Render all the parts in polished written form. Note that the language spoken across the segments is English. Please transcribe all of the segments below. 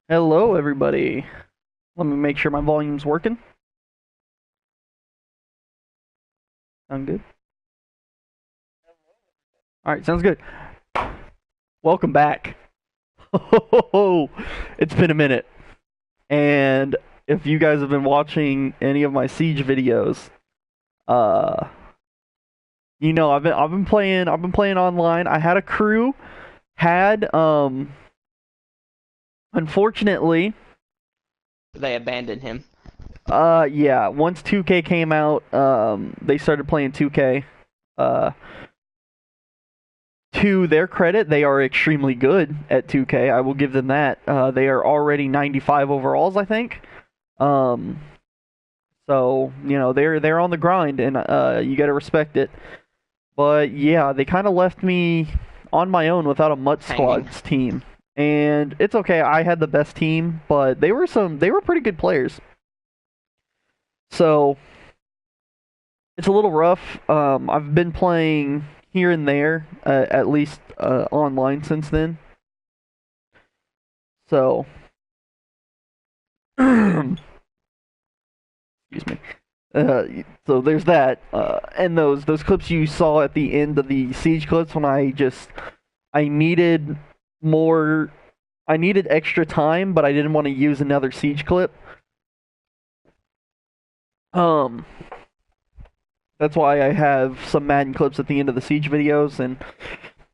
Hello, everybody. Let me make sure my volume's working. Sound good? All right, sounds good. Welcome back. It's been a minute, and if you guys have been watching any of my Siege videos, uh, you know I've been playing online. I had a crew. Had unfortunately, They abandoned him. yeah. Once 2K came out, they started playing 2K. To their credit, they are extremely good at 2K. I will give them that. They are already 95 overalls, I think. Um, so you know they're on the grind, and you got to respect it. But yeah, they kind of left me on my own without a Mutt Hanging. Squad's team, and it's okay. I had the best team, but they were pretty good players. So it's a little rough. I've been playing here and there, at least online since then. So, excuse me. So there's that, and those clips you saw at the end of the siege clips when I needed more, I needed extra time, but I didn't want to use another siege clip. Um, that's why I have some Madden clips at the end of the siege videos, and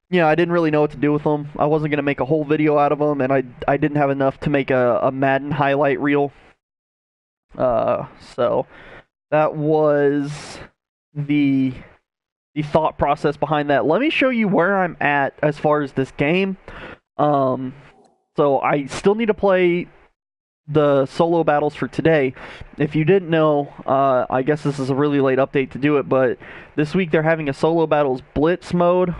yeah, I didn't really know what to do with them. I wasn't gonna make a whole video out of them, and I didn't have enough to make a Madden highlight reel. So that was the the thought process behind that. Let me show you where I'm at as far as this game. Um, so I still need to play the solo battles for today. If you didn't know, I guess this is a really late update to do it, but this week they're having a solo battles blitz mode,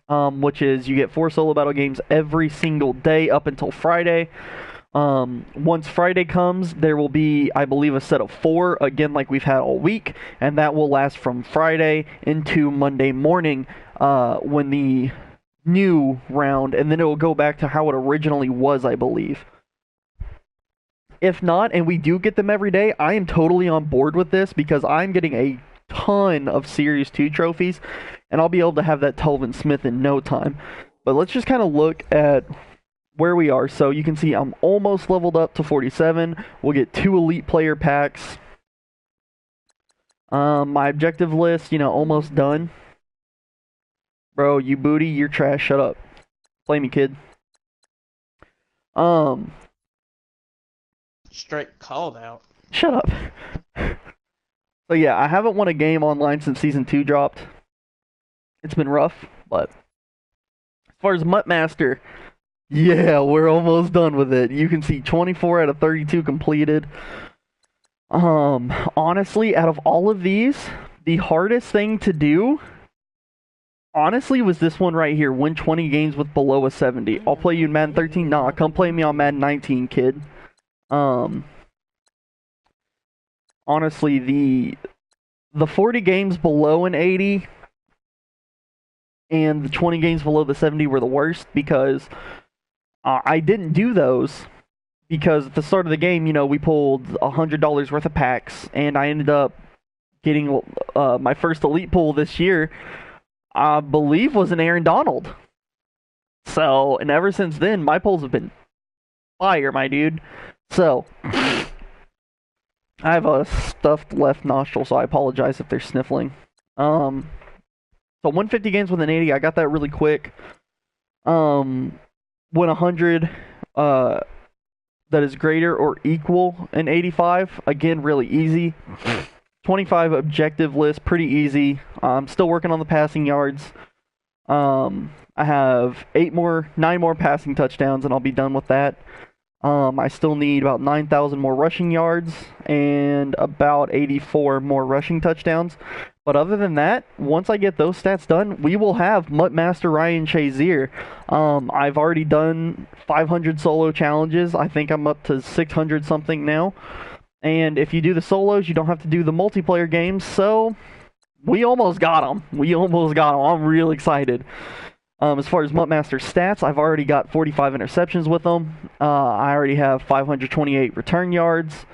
which is you get 4 solo battle games every single day up until Friday. Once Friday comes, there will be, I believe, a set of 4, again, like we've had all week, and that will last from Friday into Monday morning, when the new round, and then it will go back to how it originally was, I believe. If not, and we do get them every day, I am totally on board with this because I'm getting a ton of Series 2 trophies, and I'll be able to have that Telvin Smith in no time. But let's just kind of look at where we are. So you can see I'm almost leveled up to 47. We'll get 2 elite player packs. My objective list, you know, almost done. Bro, you booty, you're trash. Shut up. Play me, kid. Straight called out. Shut up. So yeah, I haven't won a game online since Season 2 dropped. It's been rough, but as far as Muttmaster, yeah, we're almost done with it. You can see 24 out of 32 completed. Honestly, out of all of these, the hardest thing to do, honestly, was this one right here. Win 20 games with below a 70. I'll play you in Madden 13. Nah, come play me on Madden 19, kid. Honestly, the 40 games below an 80 and the 20 games below the 70 were the worst because I didn't do those because at the start of the game, you know, we pulled $100 worth of packs, and I ended up getting my first elite pull this year, I believe, was an Aaron Donald. So, and ever since then, my pulls have been fire, my dude. So, I have a stuffed left nostril, so I apologize if they're sniffling. So 150 games with an 80, I got that really quick. Win 100, that is greater or equal an 85. Again, really easy. 25 objective list, pretty easy. I'm still working on the passing yards. I have 9 more passing touchdowns, and I'll be done with that. I still need about 9,000 more rushing yards and about 84 more rushing touchdowns. But other than that, once I get those stats done, we will have Mutt Master Ryan Shazier. I've already done 500 solo challenges. I think I'm up to 600 something now. And if you do the solos, you don't have to do the multiplayer games. So we almost got him. I'm real excited. As far as Mutt Master stats, I've already got 45 interceptions with him. I already have 528 return yards.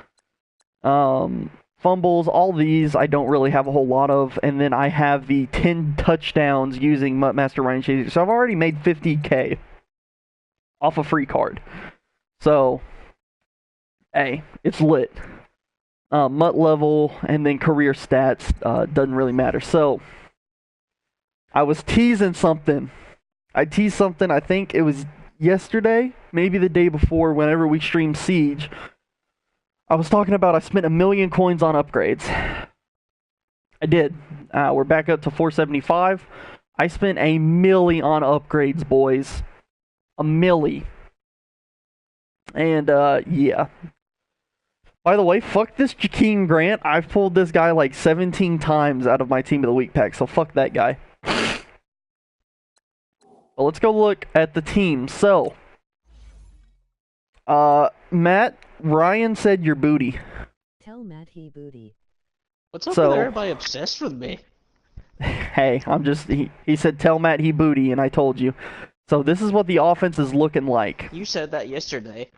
Fumbles, all these I don't really have a whole lot of, and then I have the 10 touchdowns using Mutt Master Ryan Shazier. So I've already made 50K off a free card. So, hey, it's lit. Mutt level and then career stats doesn't really matter. So, I was teasing something. I teased something, I think it was yesterday, maybe the day before, whenever we streamed Siege. I was talking about I spent 1 million coins on upgrades. I did. We're back up to 475. I spent 1 milli on upgrades, boys. 1 milli. And, yeah. By the way, fuck this Jakeem Grant. I've pulled this guy like 17 times out of my Team of the Week pack, so fuck that guy. Well, let's go look at the team. So, Matt, Ryan said you're booty. Tell Matt he booty. What's up So- with everybody obsessed with me? Hey, he said tell Matt he booty, and I told you. So this is what the offense is looking like. You said that yesterday.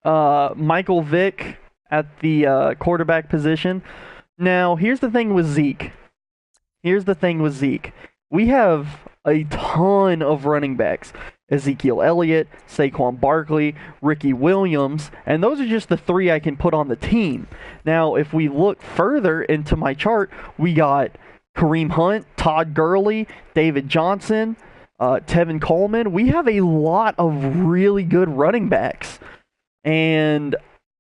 Michael Vick at the quarterback position. Now, here's the thing with Zeke. We have a ton of running backs. Ezekiel Elliott, Saquon Barkley, Ricky Williams, and those are just the 3 I can put on the team. Now, if we look further into my chart, we got Kareem Hunt, Todd Gurley, David Johnson, Tevin Coleman. We have a lot of really good running backs. And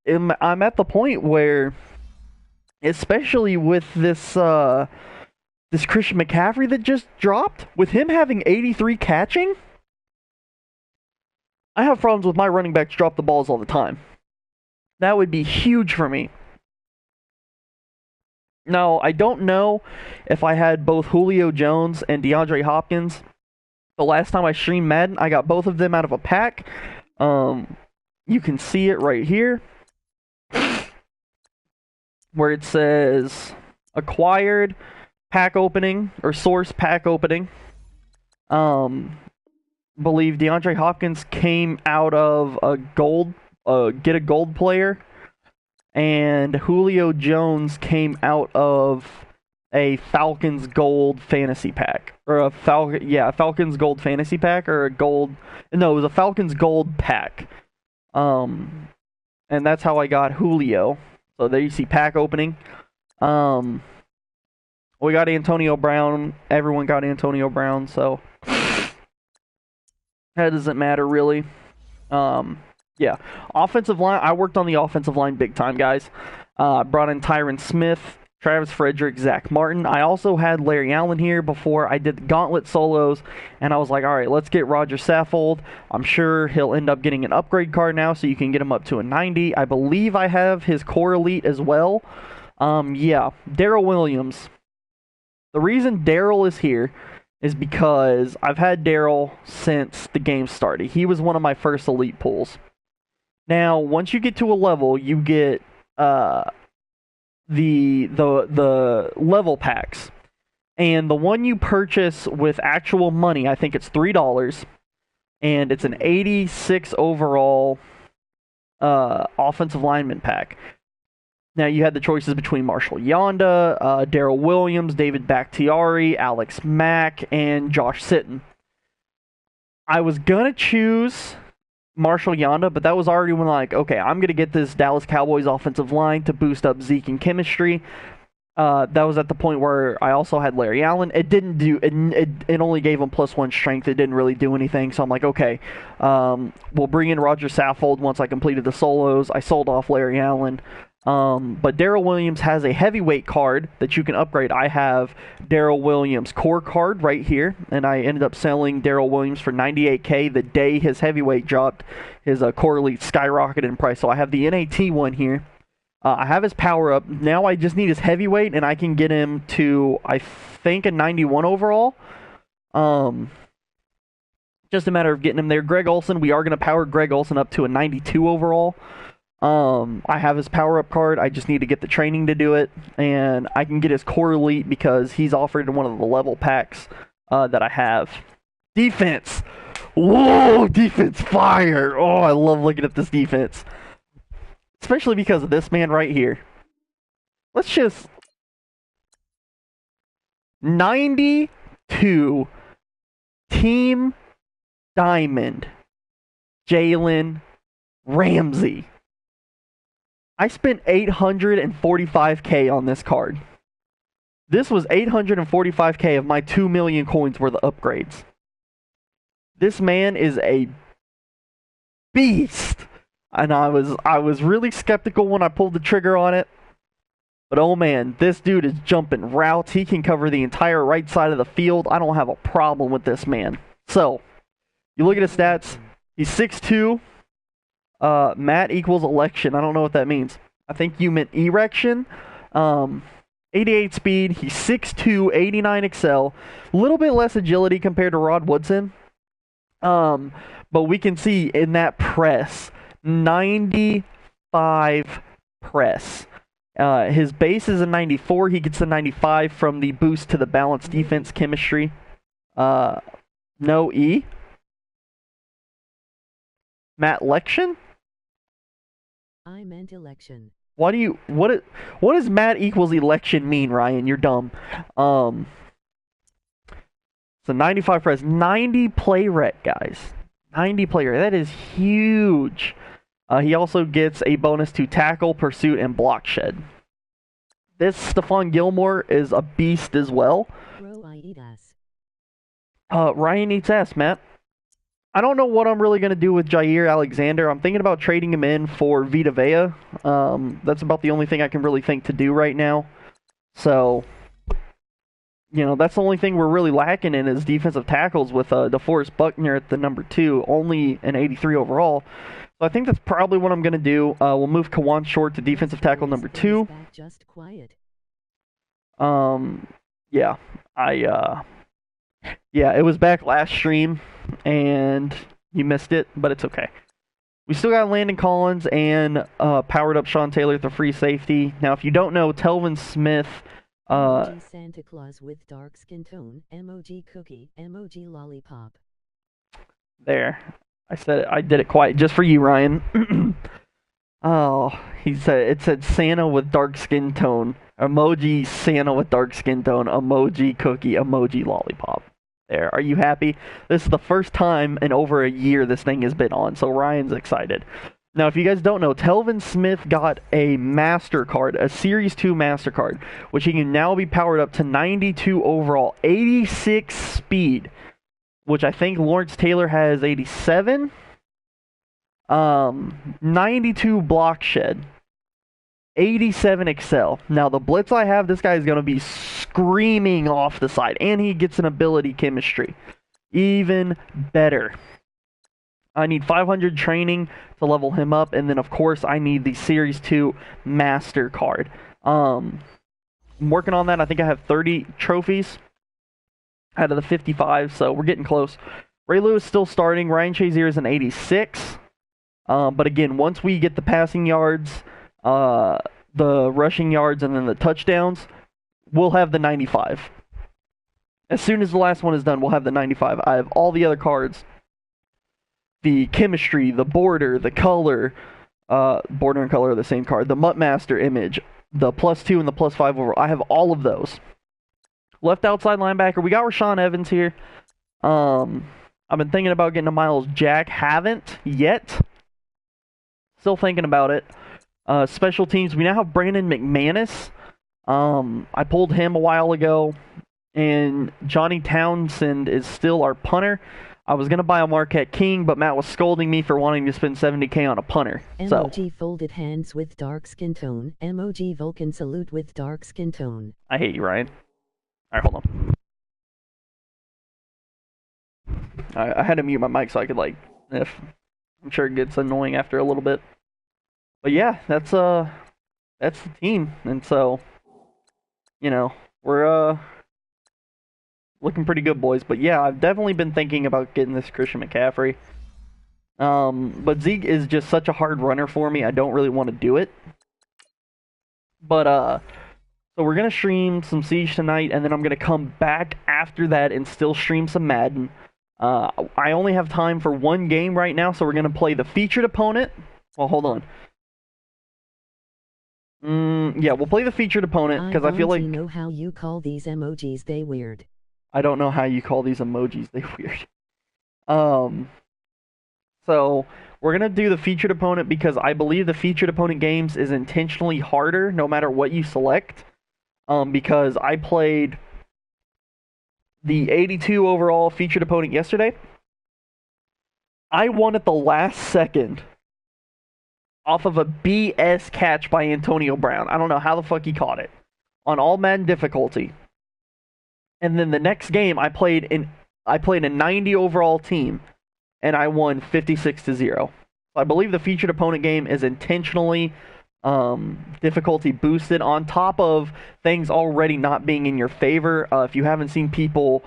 I'm at the point where, especially with this Christian McCaffrey that just dropped, with him having 83 catching, I have problems with my running backs drop the balls all the time. That would be huge for me. Now, I don't know if I had both Julio Jones and DeAndre Hopkins. The last time I streamed Madden, I got both of them out of a pack. You can see it right here, where it says acquired pack opening or source pack opening. Believe DeAndre Hopkins came out of a gold, get a gold player, and Julio Jones came out of a Falcons gold fantasy pack, or a Falcons gold fantasy pack, or a gold. No, it was a Falcons gold pack. And that's how I got Julio. So there you see pack opening. We got Antonio Brown. Everyone got Antonio Brown, so that doesn't matter really. Yeah. Offensive line, I worked on the offensive line big time, guys. Brought in Tyron Smith, Travis Frederick, Zach Martin. I also had Larry Allen here before I did the Gauntlet solos, and I was like, all right, let's get Roger Saffold. I'm sure he'll end up getting an upgrade card now, so you can get him up to a 90. I believe I have his core elite as well. Yeah, Darrell Williams. The reason Darrell is here is because I've had Darrell since the game started. He was one of my first elite pulls. Now, once you get to a level, you get the level packs, and the one you purchase with actual money, I think it's $3, and it's an 86 overall offensive lineman pack. Now, you had the choices between Marshall Yonda, Darrell Williams, David Bakhtiari, Alex Mack, and Josh Sitton. I was gonna choose Marshall Yonda, but that was already when, like, okay, I'm going to get this Dallas Cowboys offensive line to boost up Zeke and chemistry. That was at the point where I also had Larry Allen. It didn't do, it only gave him +1 strength. It didn't really do anything. So I'm like, okay, we'll bring in Roger Saffold once I completed the solos. I sold off Larry Allen. But Darrell Williams has a heavyweight card that you can upgrade. I have Darrell Williams core card right here, and I ended up selling Darrell Williams for 98K the day his heavyweight dropped. His core elite skyrocketed in price. So I have the NAT one here. I have his power up. Now I just need his heavyweight, and I can get him to, I think, a 91 overall. Um, just a matter of getting him there. Greg Olson, we are going to power Greg Olson up to a 92 overall. I have his power up card. I just need to get the training to do it, and I can get his core elite because he's offered in one of the level packs that I have. Defense. Whoa, defense fire. Oh, I love looking at this defense. Especially because of this man right here. Let's just 92 Team Diamond Jalen Ramsey. I spent $845K on this card. This was $845K of my 2 million coins worth of upgrades. This man is a beast. And I was really skeptical when I pulled the trigger on it. But oh man, this dude is jumping routes. He can cover the entire right side of the field. I don't have a problem with this man. So, you look at his stats. He's 6'2". Matt equals election. I don't know what that means. I think you meant erection. 88 speed. He's 6'2", 89 excel. A little bit less agility compared to Rod Woodson. But we can see in that press, 95 press. His base is a 94. He gets a 95 from the boost to the balanced defense chemistry. No E. Matt Lection? I meant election. What does Matt equals election mean, Ryan? You're dumb. So 95 press, 90 play rec, guys. 90 play rec. That is huge. He also gets a bonus to tackle, pursuit, and block shed. This Stephon Gilmore is a beast as well. Bro, I eat ass. Ryan eats ass, Matt. I don't know what I'm really going to do with Jair Alexander. I'm thinking about trading him in for Vita Vea. That's about the only thing I can really think to do right now. So, that's the only thing we're really lacking in is defensive tackles with DeForest Buckner at the number 2, only an 83 overall. So I think that's probably what I'm going to do. We'll move Kawan Short to defensive tackle number 2. Just quiet. Yeah, it was back last stream, and you missed it, but it's okay. We still got Landon Collins and powered up Sean Taylor at the free safety. Now, if you don't know, Telvin Smith... emoji Santa Claus with dark skin tone, emoji cookie, emoji lollipop. There. I said it. I did it quiet just for you, Ryan. Oh, it said Santa with dark skin tone. Emoji Santa with dark skin tone. Emoji cookie. Emoji lollipop. There. Are you happy? This is the first time in over a year this thing has been on, so Ryan's excited. Now, if you guys don't know, Telvin Smith got a MasterCard, a Series 2 MasterCard, which he can now be powered up to 92 overall, 86 speed, which I think Lawrence Taylor has 87. 92 block shed. 87 excel. Now, the blitz I have, this guy is going to be screaming off the side, and he gets an ability chemistry. Even better. I need 500 training to level him up, and then, of course, I need the Series 2 Master Card. I'm working on that. I think I have 30 trophies out of the 55, so we're getting close. Ray Lewis still starting. Ryan Shazier is an 86. But again, once we get the passing yards, the rushing yards, and then the touchdowns, we'll have the 95. As soon as the last one is done, we'll have the 95. I have all the other cards. The chemistry, the border, the color, border and color are the same card. The Muttmaster image, the +2 and the +5 overall. I have all of those. Left outside linebacker, we got Rashaan Evans here. I've been thinking about getting a Miles Jack. Haven't yet. Still thinking about it. Special teams, we now have Brandon McManus. I pulled him a while ago. And Johnny Townsend is still our punter. I was going to buy a Marquette King, but Matt was scolding me for wanting to spend $70K on a punter. Emoji folded hands with dark skin tone. Emoji Vulcan salute with dark skin tone. I hate you, Ryan. Alright, hold on. I had to mute my mic so I could, if... I'm sure it gets annoying after a little bit. But yeah, that's that's the team. And so, you know, we're looking pretty good, boys. But yeah, I've definitely been thinking about getting this Christian McCaffrey. But Zeke is just such a hard runner for me. I don't really want to do it. But so we're gonna stream some Siege tonight, and then I'm gonna come back after that and still stream some Madden. I only have time for one game right now, so we're gonna play the featured opponent. Well, hold on. Yeah, we'll play the featured opponent because I feel like I know how you call these emojis. They weird. I don't know how you call these emojis. They weird. So we're gonna do the featured opponent because I believe the featured opponent games is intentionally harder no matter what you select. Because I played the 82 overall featured opponent yesterday. I won at the last second off of a BS catch by Antonio Brown. I don't know how the fuck he caught it on all Madden difficulty. And then the next game I played a 90 overall team and I won 56-0. I believe the featured opponent game is intentionally difficulty boosted on top of things already not being in your favor. If you haven't seen people,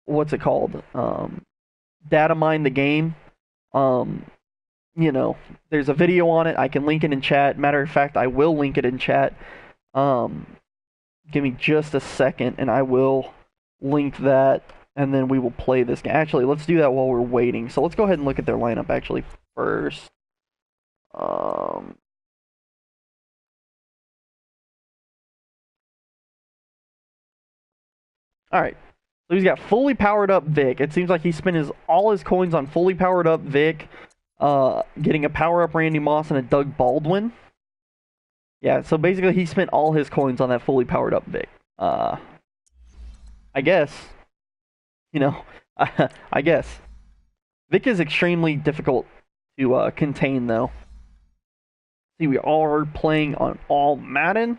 what's it called? Data mine the game. You know, there's a video on it. I can link it in chat. Matter of fact, I will link it in chat. Give me just a second, and I will link that, and then we will play this game. Actually, let's do that while we're waiting. So let's go ahead and look at their lineup actually first. Alright. So he's got fully powered up Vic. It seems like he spent all his coins on fully powered up Vic, getting a power up Randy Moss and a Doug Baldwin. Yeah, so basically he spent all his coins on that fully powered up Vic. I guess. You know, I guess. Vic is extremely difficult to contain though. See, we are playing on all Madden.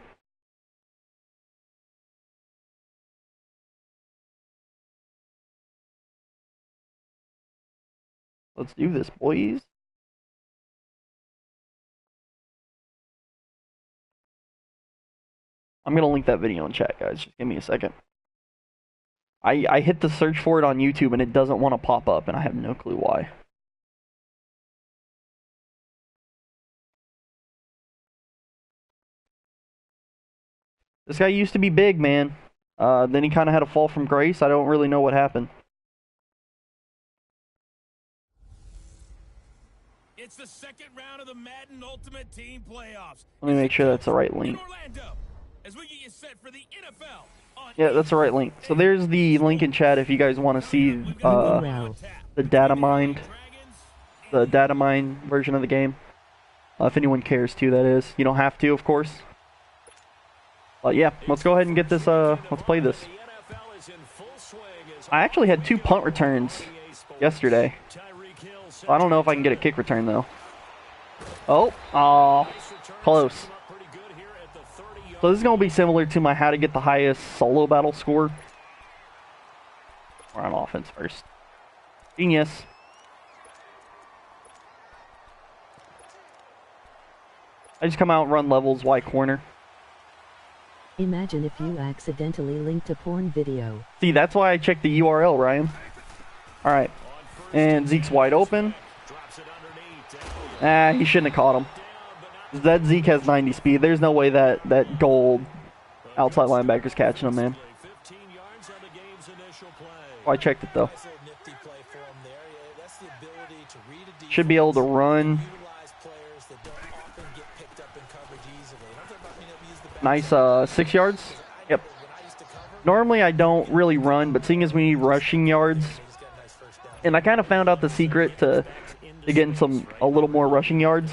Let's do this, boys. I'm going to link that video in chat, guys. Just give me a second. I hit the search for it on YouTube, and it doesn't want to pop up, and I have no clue why. This guy used to be big, man. Then he kind of had a fall from grace. I don't really know what happened. It's the second round of the Madden Ultimate Team Playoffs. Let me make sure that's the right link. As we get you set for the NFL yeah, that's the right link. So there's the link in chat if you guys want to see the data mined, version of the game. If anyone cares to, that is. You don't have to, of course. But yeah, let's go ahead and get this, let's play this. I actually had 2 punt returns yesterday. I don't know if I can get a kick return, though. Oh, close. So this is going to be similar to my how to get the highest solo battle score. We're on offense first. Genius. I just come out and run levels, Y corner. Imagine if you accidentally linked a porn video. See, that's why I checked the URL, Ryan. Alright. And Zeke's wide open. He shouldn't have caught him. That Zeke has 90 speed. There's no way that gold outside linebacker's catching him, man. Oh, I checked it, though. Should be able to run. Nice 6 yards. Yep. Normally I don't really run, but seeing as we need rushing yards, and I kind of found out the secret to getting a little more rushing yards.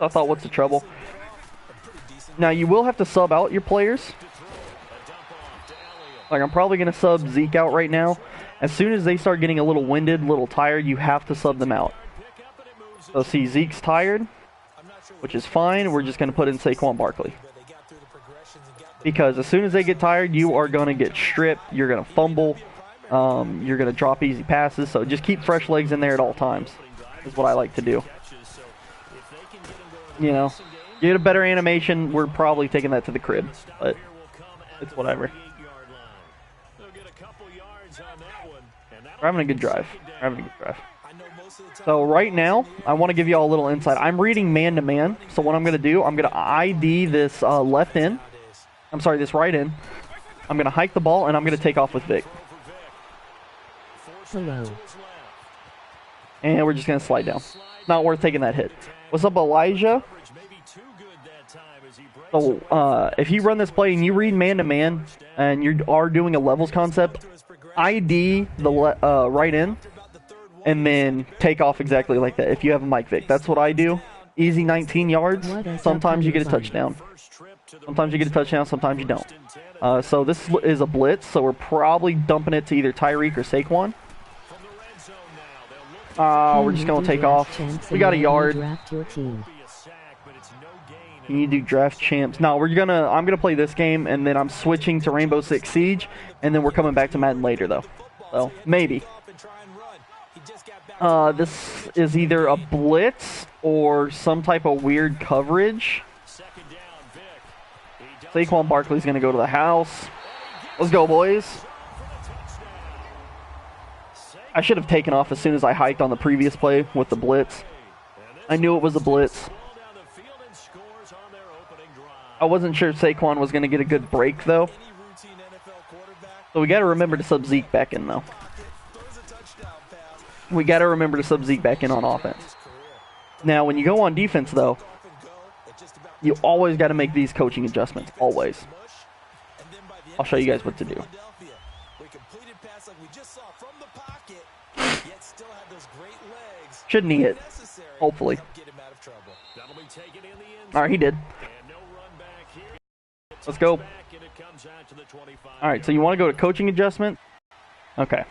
I thought, what's the trouble? Now you will have to sub out your players. Like I'm probably gonna sub Zeke out right now. As soon as they start getting a little winded, a little tired, you have to sub them out. So see, Zeke's tired, which is fine. We're just going to put in Saquon Barkley. Because as soon as they get tired, you are going to get stripped. You're going to fumble. You're going to drop easy passes. So just keep fresh legs in there at all times is what I like to do. you know, get a better animation, we're probably taking that to the crib. But it's whatever. We're having a good drive. We're having a good drive. So right now, I want to give you all a little insight. I'm reading man-to-man. So what I'm going to do, I'm going to ID this left in. I'm sorry, this right in. I'm going to hike the ball, and I'm going to take off with Vic. Hello. And we're just going to slide down. Not worth taking that hit. What's up, Elijah? So if you run this play and you read man-to-man, and you are doing a levels concept, ID the right in, and then take off exactly like that. If you have a Mike Vick, that's what I do. Easy 19 yards. Sometimes you get a touchdown. Sometimes you get a touchdown. Sometimes you don't. So this is a blitz. So we're probably dumping it to either Tyreek or Saquon. We're just gonna take off. We got a yard. You need to do draft champs. No, I'm gonna play this game, and then I'm switching to Rainbow Six Siege, and then we're coming back to Madden later, though. So maybe. This is either a blitz or some type of weird coverage. Saquon Barkley's gonna go to the house. Let's go, boys. I should have taken off as soon as I hiked on the previous play with the blitz. I knew it was a blitz. I wasn't sure Saquon was going to get a good break, though. So we got to remember to sub Zeke back in, though. We got to remember to sub Zeke back in on offense. Now, when you go on defense, though, you always got to make these coaching adjustments. Always. I'll show you guys what to do. Shouldn't he hit? Hopefully. Alright, he did. Let's go. Alright, so you want to go to coaching adjustment? Okay.